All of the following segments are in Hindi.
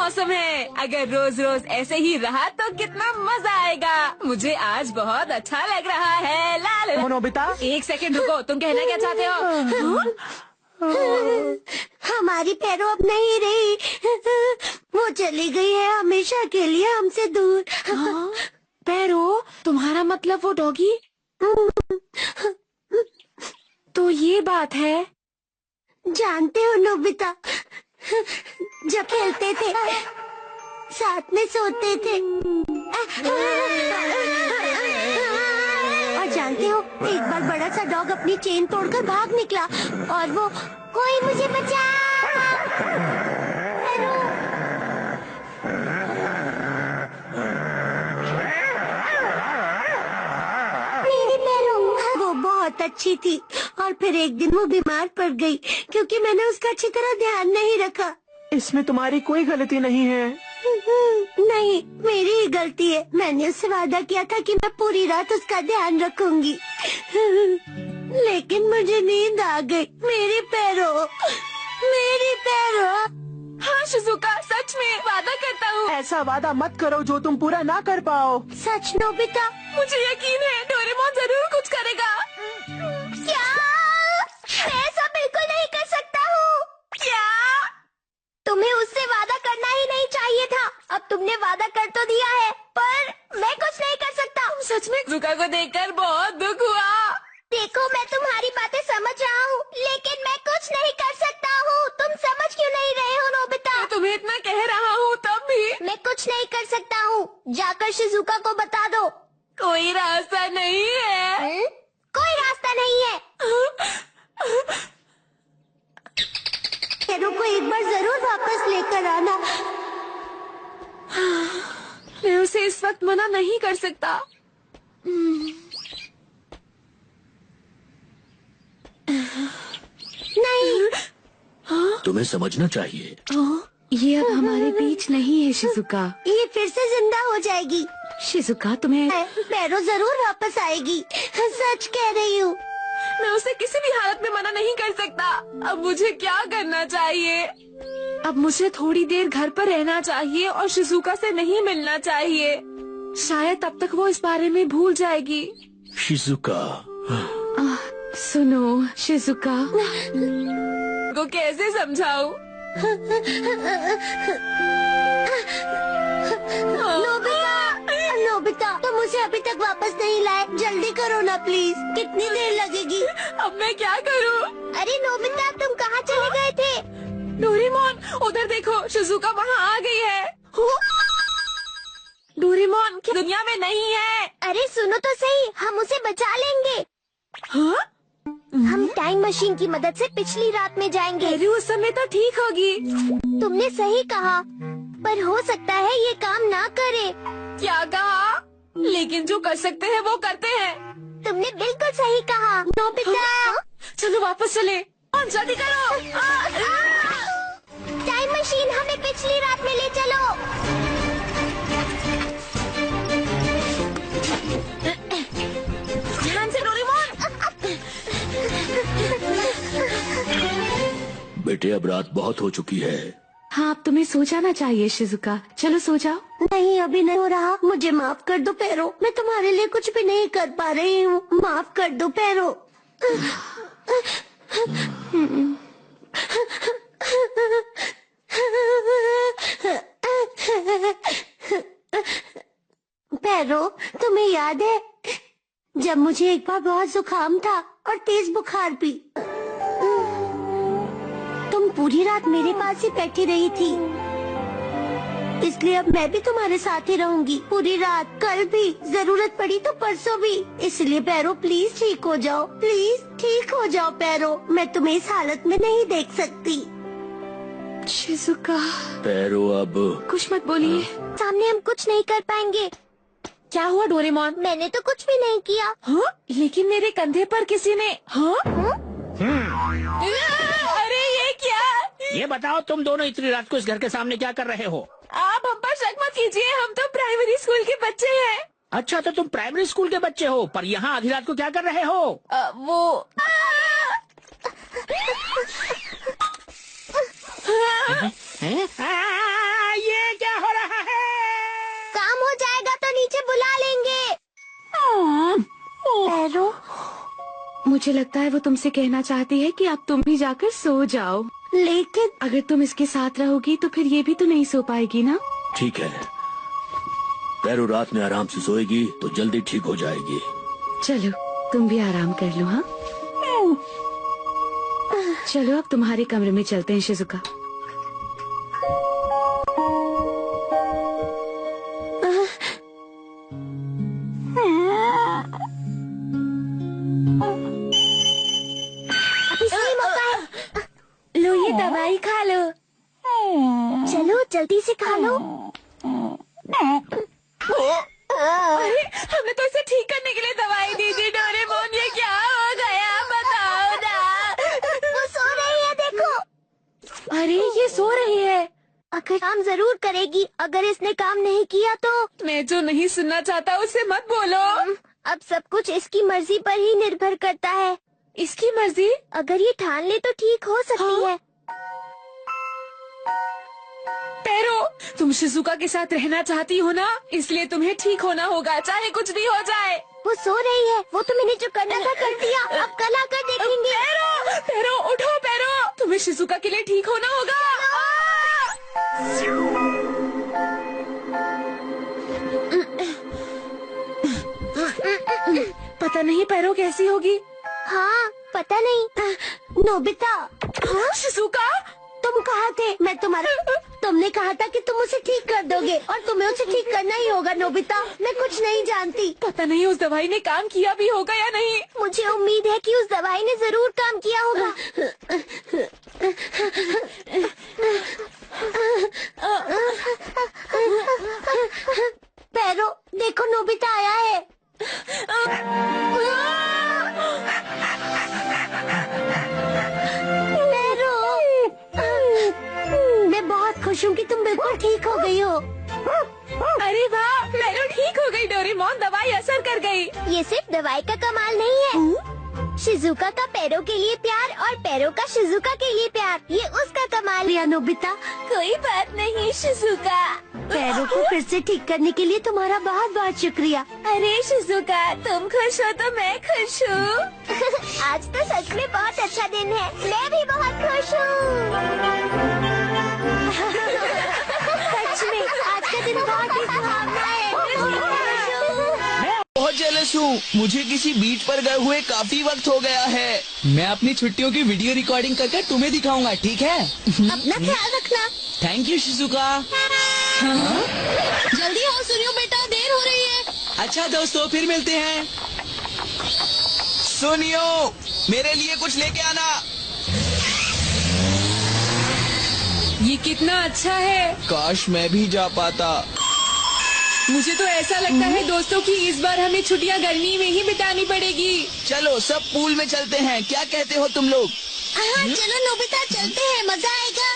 मौसम है। अगर रोज रोज ऐसे ही रहा तो कितना मजा आएगा। मुझे आज बहुत अच्छा लग रहा है। ला ला ला। नोबिता, एक सेकंड रुको, तुम कहना क्या चाहते हो? हमारी पैरों अब नहीं रही। वो चली गई है हमेशा के लिए हमसे दूर। पैरो, तुम्हारा मतलब वो डॉगी? तो ये बात है। जानते हो नोबिता, जब खेलते थे साथ में सोते थे। और जानते हो, एक बार बड़ा सा डॉग अपनी चेन तोड़कर भाग निकला और वो, कोई मुझे बचा। मेरी पैरों, वो बहुत अच्छी थी और फिर एक दिन वो बीमार पड़ गई क्योंकि मैंने उसका अच्छी तरह ध्यान नहीं रखा। इसमें तुम्हारी कोई गलती नहीं है। नहीं, मेरी ही गलती है। मैंने उससे वादा किया था कि मैं पूरी रात उसका ध्यान रखूंगी, लेकिन मुझे नींद आ गई। मेरी पैरों, मेरी पैरों। हाँ शिजुका, सच में वादा करता हूँ। ऐसा वादा मत करो जो तुम पूरा ना कर पाओ। सच नोबिता? मुझे यकीन है डोरेमोन जरूर कुछ करेगा। क्या? मैं ऐसा बिल्कुल नहीं कर सकता हूँ। क्या? तुम्हें उससे वादा करना ही नहीं चाहिए था। अब तुमने वादा कर तो दिया है, पर मैं कुछ नहीं कर सकता। सच में शिजुका को देखकर बहुत दुख हुआ। देखो, मैं तुम्हारी बातें समझ रहा हूँ, लेकिन मैं कुछ नहीं कर सकता हूँ। तुम समझ क्यों नहीं रहे हो नोबिता? मैं तुम्हें इतना कह रहा हूँ तब भी। मैं कुछ नहीं कर सकता हूँ। जाकर शिजुका को बता दो। कोई रास्ता नहीं है। कोई रास्ता नहीं है। पैरों को एक बार जरूर वापस लेकर आना। मैं उसे इस वक्त मना नहीं कर सकता। नहीं। तुम्हें समझना चाहिए। ये अब हमारे बीच नहीं है शिजुका। ये फिर से जिंदा हो जाएगी। शिजुका, तुम्हें पैरों जरूर वापस आएगी। सच कह रही हूँ। मैं उसे किसी भी हालत में मना नहीं कर सकता। अब मुझे क्या करना चाहिए? अब मुझे थोड़ी देर घर पर रहना चाहिए और शिजुका से नहीं मिलना चाहिए। शायद तब तक वो इस बारे में भूल जाएगी। शिजुका, सुनो शिजुका, को कैसे समझाऊं? नोबिता, तुम उसे अभी तक वापस नहीं लाए। जल्दी करो ना प्लीज। कितनी देर लगेगी? अब मैं क्या करूं? अरे नोबिता, तुम कहाँ चले गए थे? डोरेमोन, उधर देखो, शिजुका वहाँ आ गई है। डोरेमोन दुनिया में नहीं है। अरे सुनो तो सही, हम उसे बचा लेंगे। हाँ? हम टाइम मशीन की मदद से पिछली रात में जाएंगे। अरे उस समय तो ठीक होगी। तुमने सही कहा, पर हो सकता है ये काम ना करे। क्या कहा? लेकिन जो कर सकते हैं वो करते हैं। तुमने बिल्कुल सही कहा नोबिता। चलो वापस चले। जल्दी करो। टाइम मशीन, हमें पिछली रात में ले चलो। ध्यान से डोरेमोन। बेटे अब रात बहुत हो चुकी है। हाँ, अब तुम्हें सो जाना चाहिए शिजुका। चलो सो जाओ। नहीं, अभी नहीं हो रहा। मुझे माफ कर दो पैरों। मैं तुम्हारे लिए कुछ भी नहीं कर पा रही हूँ। माफ कर दो पैरों। पैरों, तुम्हें याद है जब मुझे एक बार बहुत जुकाम था और तेज बुखार भी? तुम पूरी रात मेरे पास ही बैठी रही थी। इसलिए अब मैं भी तुम्हारे साथ ही रहूंगी पूरी रात, कल भी, जरूरत पड़ी तो परसों भी। इसलिए पैरों प्लीज ठीक हो जाओ। प्लीज ठीक हो जाओ पैरों। मैं तुम्हें इस हालत में नहीं देख सकती। शिजुका, पैरो अब कुछ मत बोलिए। सामने हम कुछ नहीं कर पाएंगे। क्या हुआ डोरेमोन? मैंने तो कुछ भी नहीं किया। हाँ? लेकिन मेरे कंधे पर किसी ने। हाँ? अरे ये क्या? ये बताओ, तुम दोनों इतनी रात को इस घर के सामने क्या कर रहे हो? आप हम पर शक मत कीजिए, हम तो प्राइमरी स्कूल के बच्चे हैं। अच्छा, तो तुम प्राइमरी स्कूल के बच्चे हो, पर यहाँ आधी रात को क्या कर रहे हो? वो हैं? ये मुझे लगता है वो तुमसे कहना चाहती है कि अब तुम भी जाकर सो जाओ। लेकिन अगर तुम इसके साथ रहोगी तो फिर ये भी तो नहीं सो पाएगी ना। ठीक है, पैरो रात में आराम से सोएगी तो जल्दी ठीक हो जाएगी। चलो तुम भी आराम कर लो। हाँ चलो अब तुम्हारे कमरे में चलते हैं शिजुका। इसलिए मौका है। लो ये दवाई खा लो। चलो जल्दी से खा लो। अरे हमने तो इसे ठीक करने के लिए दवाई दी थी। डोरेमोन ये क्या हो गया बताओ ना। वो सो रही है, देखो। अरे ये सो रही है। अगर काम जरूर करेगी, अगर इसने काम नहीं किया तो। मैं जो नहीं सुनना चाहता उसे मत बोलो। अब सब कुछ इसकी मर्जी पर ही निर्भर करता है। इसकी मर्जी? अगर ये ठान ले तो ठीक हो सकती है। पैरो, तुम शिजुका के साथ रहना चाहती हो ना, इसलिए तुम्हें ठीक होना होगा चाहे कुछ भी हो जाए। वो सो रही है, वो तो मैंने जो करना था कर दिया, अब कल आकर देखेंगे। पैरो, पैरो उठो पैरो, तुम्हें शिजुका के लिए ठीक होना होगा। पता नहीं पैरो कैसी होगी। हाँ पता नहीं। नोबिता, हाँ? शिजुका तुम कहाँ थे? मैं तुमने कहा था कि तुम उसे ठीक कर दोगे और तुम्हें उसे ठीक करना ही होगा। नोबिता, मैं कुछ नहीं जानती। पता नहीं उस दवाई ने काम किया भी होगा या नहीं। मुझे उम्मीद है कि उस दवाई ने जरूर काम किया होगा। पैरो देखो, नोबिता आया है। पैरो, मैं बहुत खुश हूँ कि तुम बिल्कुल ठीक हो गई हो। अरे वाह, पैरो ठीक हो गई। डोरेमोन दवाई असर कर गई। ये सिर्फ दवाई का कमाल नहीं है। शिजुका का पैरो के लिए प्यार और पैरो का शिजुका के लिए प्यार, ये उसका कमाल है। नोबिता, कोई बात नहीं शिजुका। पैरो को फिर से ठीक करने के लिए तुम्हारा बहुत बहुत शुक्रिया। अरे शिजुका, तुम खुश हो तो मैं खुश हूँ। आज तो सच में बहुत अच्छा दिन है। मैं भी बहुत खुश हूँ। सच में आज का दिन बहुत ही सुहावना है। बहुत जेलस हूँ। मुझे किसी बीच पर गए हुए काफी वक्त हो गया है। मैं अपनी छुट्टियों की वीडियो रिकॉर्डिंग करके तुम्हें दिखाऊंगा, ठीक है? अपना ख्याल रखना। Thank you Shizuka. जल्दी आओ सुनियो बेटा, देर हो रही है। अच्छा दोस्तों, फिर मिलते हैं। सुनियो, मेरे लिए कुछ लेके आना। ये कितना अच्छा है। काश मैं भी जा पाता। मुझे तो ऐसा लगता है दोस्तों कि इस बार हमें छुट्टियां गर्मी में ही बितानी पड़ेगी। चलो सब पूल में चलते हैं, क्या कहते हो तुम लोग? हाँ चलो नोबिता, चलते हैं, मजा आएगा।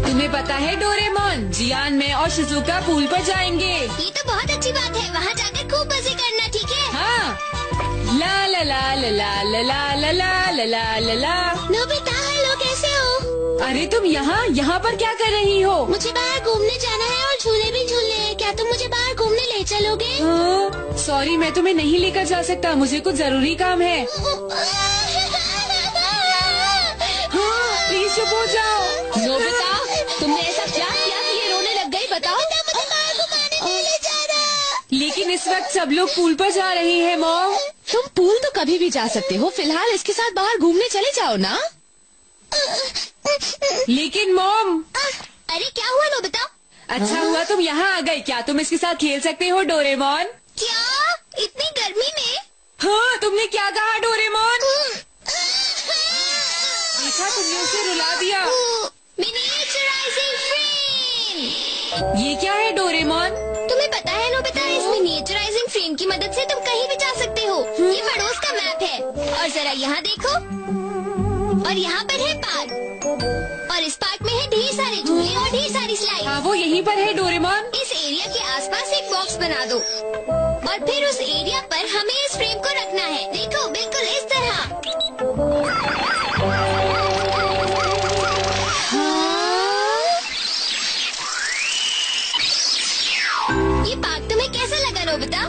तुम्हें पता है डोरेमोन, जियान, मैं और शिजुका पूल पर जाएंगे। ये तो बहुत अच्छी बात है। वहाँ जाकर खूब मजे करना, ठीक है? हाँ। ला ला ला ला ला ला ला ला ला ला ला ला ला। नोबिता हेलो, कैसे हो? अरे तुम यहाँ पर क्या कर रही हो? मुझे बाहर घूमने जाना है और झूले भी झूलने हैं। क्या तुम मुझे बाहर घूमने ले चलोगे? सॉरी, मैं तुम्हें नहीं लेकर जा सकता, मुझे कुछ जरूरी काम है। हाँ, प्लीज चुप हो जाओ। नोबिता, तुमने ऐसा क्या किया कि ये रोने लग गई, बताओ। मुझे बाहर घुमाने नहीं ले जा रहा। लेकिन इस वक्त सब लोग पूल पर जा रहे हैं मॉम। तुम पूल तो कभी भी जा सकते हो, फिलहाल इसके साथ बाहर घूमने चले जाओ ना। लेकिन मॉम। अरे क्या हुआ नोबिता? अच्छा हुआ तुम यहाँ आ गई। क्या तुम इसके साथ खेल सकते हो डोरेमोन? क्या इतनी गर्मी में? हाँ, तुमने क्या कहा डोरेमोन? देखा, तुमने उसे रुला दिया। मिनिएचराइजिंग फ्रेम। ये क्या है डोरेमोन? तुम्हें पता है नोबिता, इस मिनिएचराइजिंग फ्रेम की मदद से तुम कहीं भी जा सकते हो। ये पड़ोस का मैप है और जरा यहाँ देखो, और यहाँ पर है पार्क, और इस पार्क में है ढेर सारे झूले और ढेर सारी स्लाइड। हाँ, वो यहीं पर है डोरेमोन। इस एरिया के आसपास एक बॉक्स बना दो और फिर उस एरिया पर हमें इस फ्रेम को रखना है। देखो, बिल्कुल इस तरह। ये पार्क तुम्हें कैसा लगा नोबिता?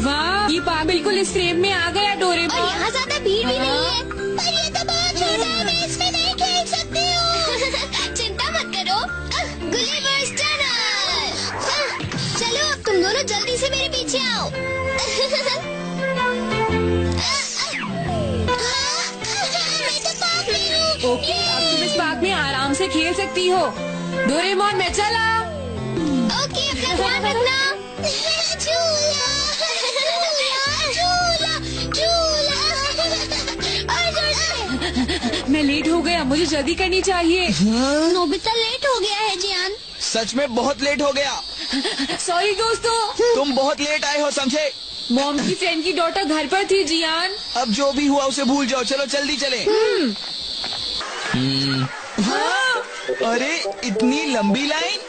वाह, ये पार्क बिल्कुल इस फ्रेम में आ गया और डोरेमोन। यहाँ ज्यादा भीड़ भी नहीं है। पर ये तो बहुत छोटा है, मैं इसमें नहीं खेल सकती हूँ। चिंता मत करो, गुलिवर्स टनल। चलो अब तुम दोनों जल्दी से मेरे पीछे आओ। मैं तो पार्क में हूँ। ओके, अब तुम इस पार्क में आराम से खेल सकती हो। डोरेमोन मैं चला। ओके, अपना ध्यान रखना। झूला, झूला, झूला, झूला। मैं लेट हो गया, मुझे जल्दी करनी चाहिए। नोबिता लेट हो गया है जियान। सच में बहुत लेट हो गया। सॉरी दोस्तों। तुम बहुत लेट आए हो, समझे? मॉम की फ्रेंड की डॉटर घर पर थी जियान। अब जो भी हुआ उसे भूल जाओ, चलो जल्दी चले। अरे इतनी लंबी लाइन।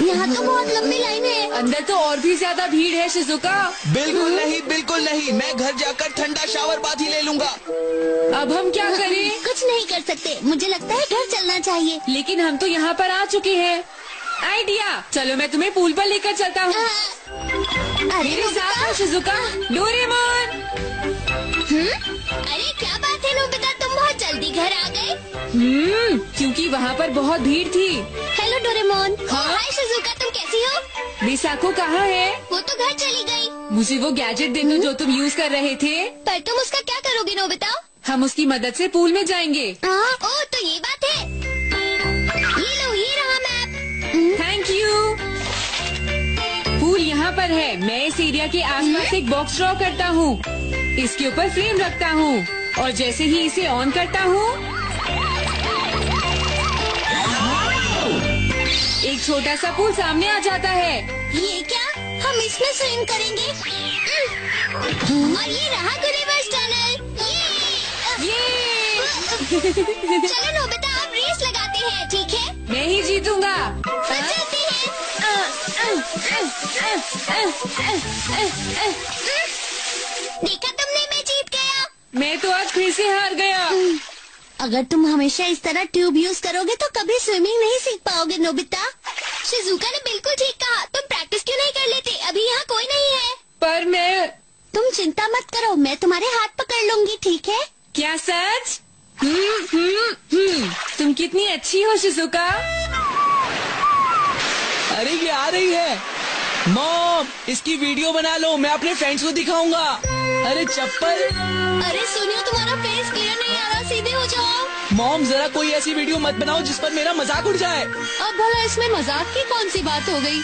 यहाँ तो बहुत लंबी लाइन है। अंदर तो और भी ज्यादा भीड़ है शिजुका। बिल्कुल नहीं, बिल्कुल नहीं। मैं घर जाकर ठंडा शावर बाथ ही ले लूंगा। अब हम क्या करें? कुछ नहीं कर सकते, मुझे लगता है घर चलना चाहिए। लेकिन हम तो यहाँ पर आ चुके हैं। आइडिया, चलो मैं तुम्हें पूल पर लेकर चलता हूँ। अरे मेरे साथ हो शिजुका। डोरेमोन। अरे क्या बात है नोबिता, तुम बहुत जल्दी घर आ गए। क्योंकि वहाँ पर बहुत भीड़ थी। Hello Doraemon. हाँ? हाय शिजुका, तुम कैसी हो? मिसाको कहाँ है? वो तो घर चली गई। मुझे वो गैजेट दे दो जो तुम यूज कर रहे थे। पर तुम उसका क्या करोगे नोबिता? हम उसकी मदद से पूल में जाएंगे। ओह तो ये बात है। ये लो, ये रहा मैप। Thank you. पूल यहाँ पर है। मैं इस एरिया के आसपास एक बॉक्स ड्रॉ करता हूँ। इसके ऊपर फ्रेम रखता हूँ और जैसे ही इसे ऑन करता हूँ, एक छोटा सा पूल सामने आ जाता है। ये क्या? हम इसमें स्विम करेंगे। और ये रहा गुलिवर्स टनल। ये चलो नोबिता, आप रेस लगाते हैं, ठीक है? मैं ही जीतूंगा। तो चलते हैं। देखा तुमने, मैं जीत गया। मैं तो आज फिर से हार गया। अगर तुम हमेशा इस तरह ट्यूब यूज करोगे तो कभी स्विमिंग नहीं सीख पाओगे नोबिता। शिजुका ने बिल्कुल ठीक कहा, तुम प्रैक्टिस क्यों नहीं कर लेते? अभी यहाँ कोई नहीं है। पर मैं। तुम चिंता मत करो, मैं तुम्हारे हाथ पकड़ लूंगी, ठीक है? क्या सच? तुम कितनी अच्छी हो शिजुका। अरे ये आ रही है। मॉम, इसकी वीडियो बना लो, मैं अपने फ्रेंड्स को दिखाऊंगा। अरे चप्पल। अरे सुनियो, तुम्हारा फेस क्लियर नहीं आ रहा, सीधे हो जाओ। मॉम जरा कोई ऐसी वीडियो मत बनाओ जिस पर मेरा मजाक उड़ जाए। अब भला इसमें मजाक की कौन सी बात हो गई?